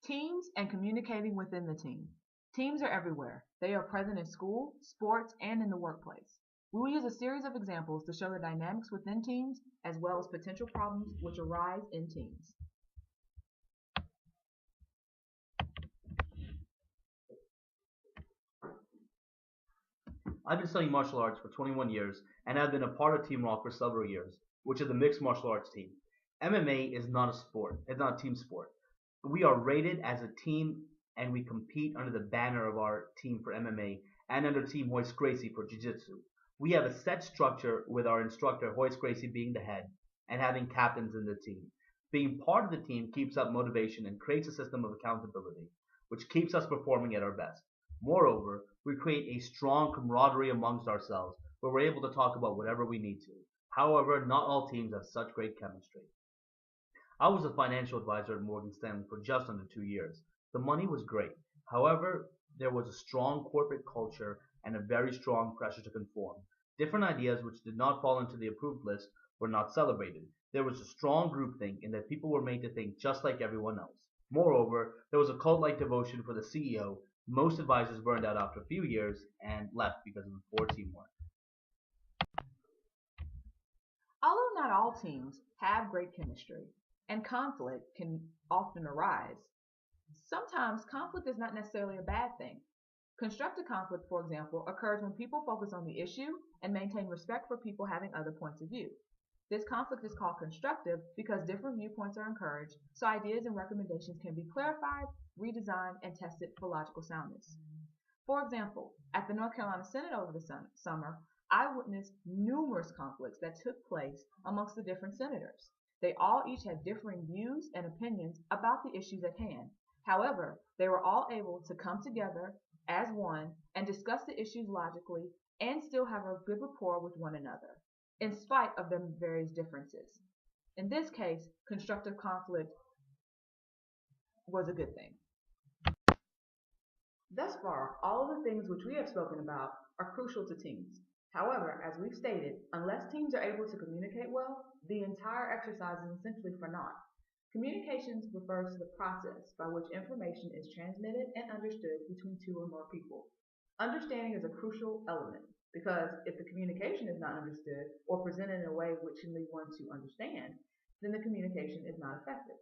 Teams and communicating within the team. Teams are everywhere. They are present in school, sports, and in the workplace. We will use a series of examples to show the dynamics within teams as well as potential problems which arise in teams. I've been studying martial arts for 21 years and have been a part of Team Rock for several years, which is a mixed martial arts team. MMA is not a sport. It's not a team sport. We are rated as a team and we compete under the banner of our team for MMA and under Team Hoist Gracie for Jiu-Jitsu. We have a set structure with our instructor Hoist Gracie being the head and having captains in the team. Being part of the team keeps up motivation and creates a system of accountability, which keeps us performing at our best. Moreover, we create a strong camaraderie amongst ourselves where we're able to talk about whatever we need to. However, not all teams have such great chemistry. I was a financial advisor at Morgan Stanley for just under 2 years. The money was great. However, there was a strong corporate culture and a very strong pressure to conform. Different ideas which did not fall into the approved list were not celebrated. There was a strong groupthink in that people were made to think just like everyone else. Moreover, there was a cult-like devotion for the CEO. Most advisors burned out after a few years and left because of poor teamwork. Although not all teams have great chemistry and conflict can often arise, sometimes conflict is not necessarily a bad thing. Constructive conflict, for example, occurs when people focus on the issue and maintain respect for people having other points of view. This conflict is called constructive because different viewpoints are encouraged, so ideas and recommendations can be clarified, redesigned, and tested for logical soundness. For example, at the North Carolina Senate over the summer, I witnessed numerous conflicts that took place amongst the different senators. They all each had differing views and opinions about the issues at hand. However, they were all able to come together as one and discuss the issues logically and still have a good rapport with one another, in spite of their various differences. In this case, constructive conflict was a good thing. Thus far, all of the things which we have spoken about are crucial to teams. However, as we've stated, unless teams are able to communicate well, the entire exercise is essentially for naught. Communications refers to the process by which information is transmitted and understood between two or more people. Understanding is a crucial element because if the communication is not understood or presented in a way which can lead one to understand, then the communication is not effective.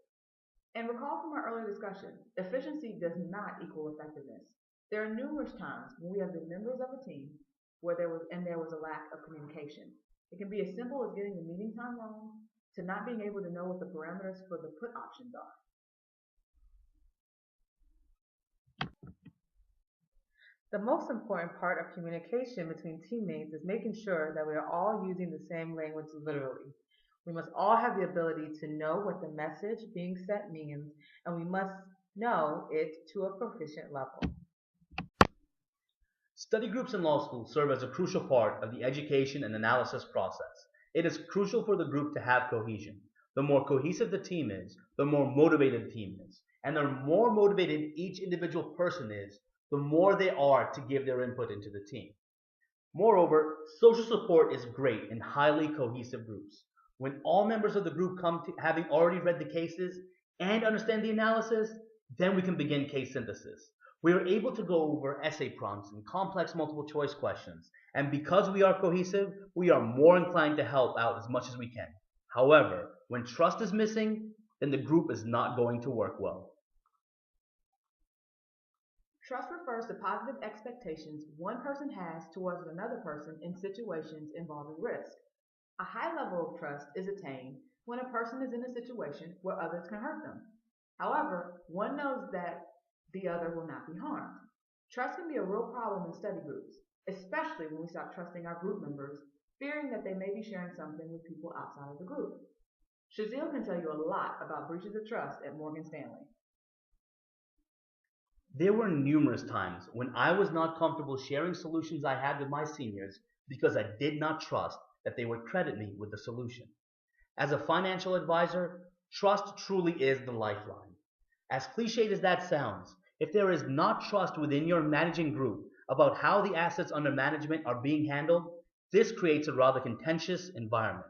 And recall from our earlier discussion, efficiency does not equal effectiveness. There are numerous times when we have been members of a team where there was a lack of communication. It can be as simple as getting the meeting time wrong to not being able to know what the parameters for the put options are. The most important part of communication between teammates is making sure that we are all using the same language literally. We must all have the ability to know what the message being sent means, and we must know it to a proficient level. Study groups in law school serve as a crucial part of the education and analysis process. It is crucial for the group to have cohesion. The more cohesive the team is, the more motivated the team is. And the more motivated each individual person is, the more they are to give their input into the team. Moreover, social support is great in highly cohesive groups. When all members of the group come to having already read the cases and understand the analysis, then we can begin case synthesis. We are able to go over essay prompts and complex multiple choice questions, and because we are cohesive, we are more inclined to help out as much as we can. However, when trust is missing, then the group is not going to work well. Trust refers to positive expectations one person has towards another person in situations involving risk. A high level of trust is attained when a person is in a situation where others can hurt them. However, one knows that the other will not be harmed. Trust can be a real problem in study groups, especially when we stop trusting our group members, fearing that they may be sharing something with people outside of the group. Shahzeel can tell you a lot about breaches of trust at Morgan Stanley. There were numerous times when I was not comfortable sharing solutions I had with my seniors because I did not trust that they would credit me with the solution. As a financial advisor, trust truly is the lifeline. As cliched as that sounds, if there is not trust within your managing group about how the assets under management are being handled, this creates a rather contentious environment.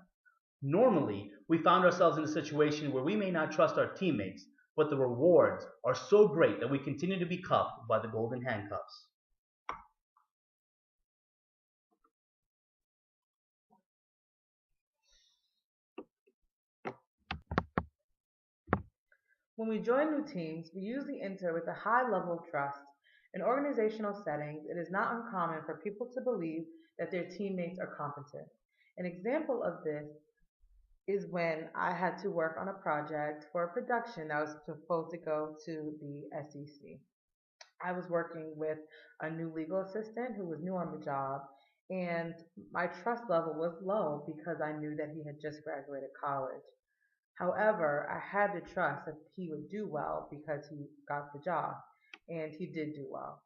Normally, we found ourselves in a situation where we may not trust our teammates, but the rewards are so great that we continue to be cuffed by the golden handcuffs. When we join new teams, we usually enter with a high level of trust. In organizational settings, it is not uncommon for people to believe that their teammates are competent. An example of this is when I had to work on a project for a production that was supposed to go to the SEC. I was working with a new legal assistant who was new on the job, and my trust level was low because I knew that he had just graduated college. However, I had to trust that he would do well because he got the job, and he did do well.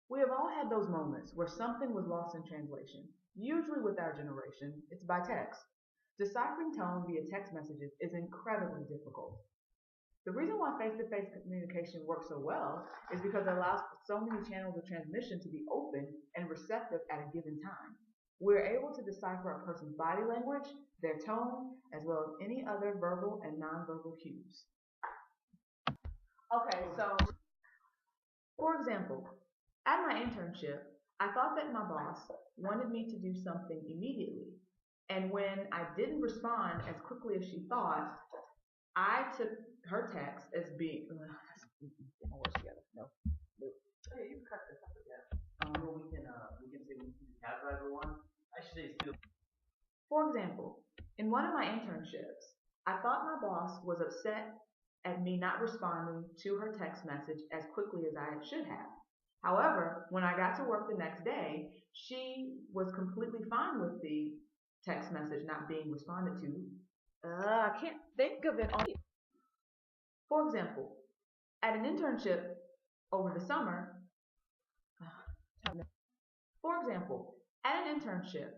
We have all had those moments where something was lost in translation. Usually with our generation, it's by text. Deciphering tone via text messages is incredibly difficult. The reason why face-to-face communication works so well is because it allows for so many channels of transmission to be open and receptive at a given time. We're able to decipher a person's body language, their tone, as well as any other verbal and nonverbal cues. Okay, so for example, at my internship, I thought that my boss wanted me to do something immediately. And when I didn't respond as quickly as she thought, I took her text as being. Get my words together. No. Hey, you can cut this out again. Well, we can say we can cab driver one. I should say still. For example, in one of my internships, I thought my boss was upset at me not responding to her text message as quickly as I should have. However, when I got to work the next day, she was completely fine with the text message not being responded to. I can't think of it. For example, at an internship over the summer, for example, at an internship,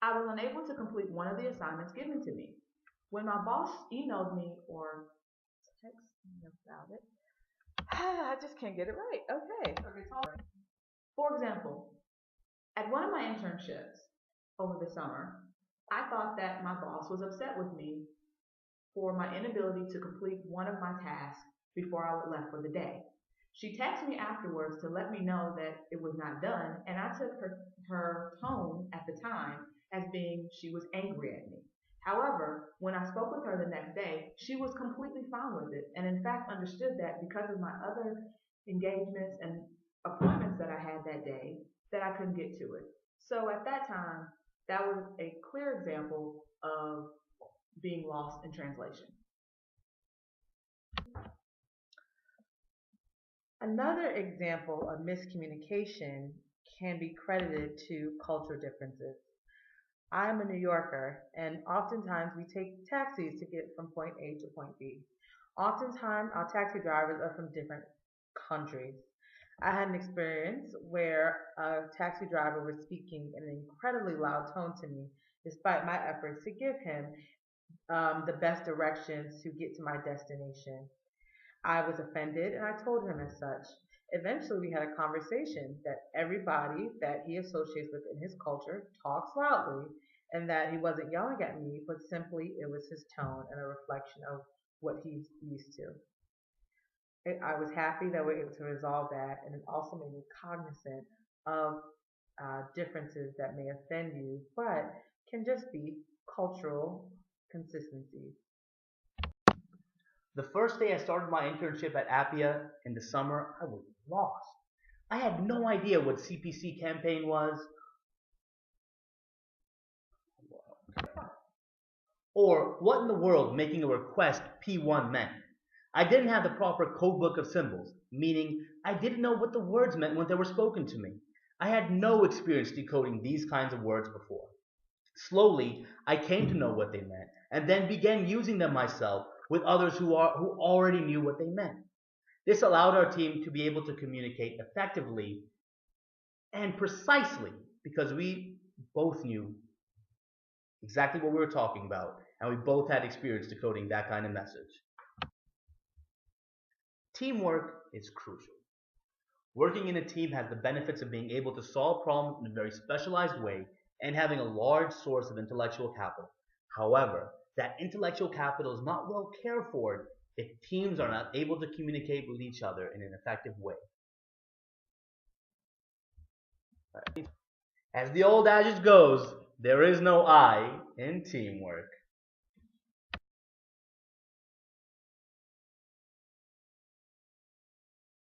I was unable to complete one of the assignments given to me. When my boss emailed me or texted me about it, I just can't get it right. Okay. For example, at one of my internships over the summer, I thought that my boss was upset with me for my inability to complete one of my tasks before I left for the day. She texted me afterwards to let me know that it was not done, and I took her tone at the time as being she was angry at me. However, when I spoke with her the next day, she was completely fine with it, and in fact understood that because of my other engagements and appointments that I had that day, that I couldn't get to it. So at that time, that was a clear example of being lost in translation. Another example of miscommunication can be credited to cultural differences. I'm a New Yorker, and oftentimes we take taxis to get from point A to point B. Oftentimes, our taxi drivers are from different countries. I had an experience where a taxi driver was speaking in an incredibly loud tone to me, despite my efforts to give him the best directions to get to my destination. I was offended and I told him as such. Eventually, we had a conversation that everybody that he associates with in his culture talks loudly and that he wasn't yelling at me, but simply it was his tone and a reflection of what he's used to. I was happy that we were able to resolve that, and it also made me cognizant of differences that may offend you, but can just be cultural consistencies. The first day I started my internship at Appia in the summer, I was lost. I had no idea what CPC campaign was or what in the world making a request P1 meant. I didn't have the proper code book of symbols, meaning I didn't know what the words meant when they were spoken to me. I had no experience decoding these kinds of words before. Slowly, I came to know what they meant and then began using them myself with others who already knew what they meant. This allowed our team to be able to communicate effectively and precisely because we both knew exactly what we were talking about and we both had experience decoding that kind of message. Teamwork is crucial. Working in a team has the benefits of being able to solve problems in a very specialized way and having a large source of intellectual capital. However, that intellectual capital is not well cared for if teams are not able to communicate with each other in an effective way. As the old adage goes, there is no I in teamwork.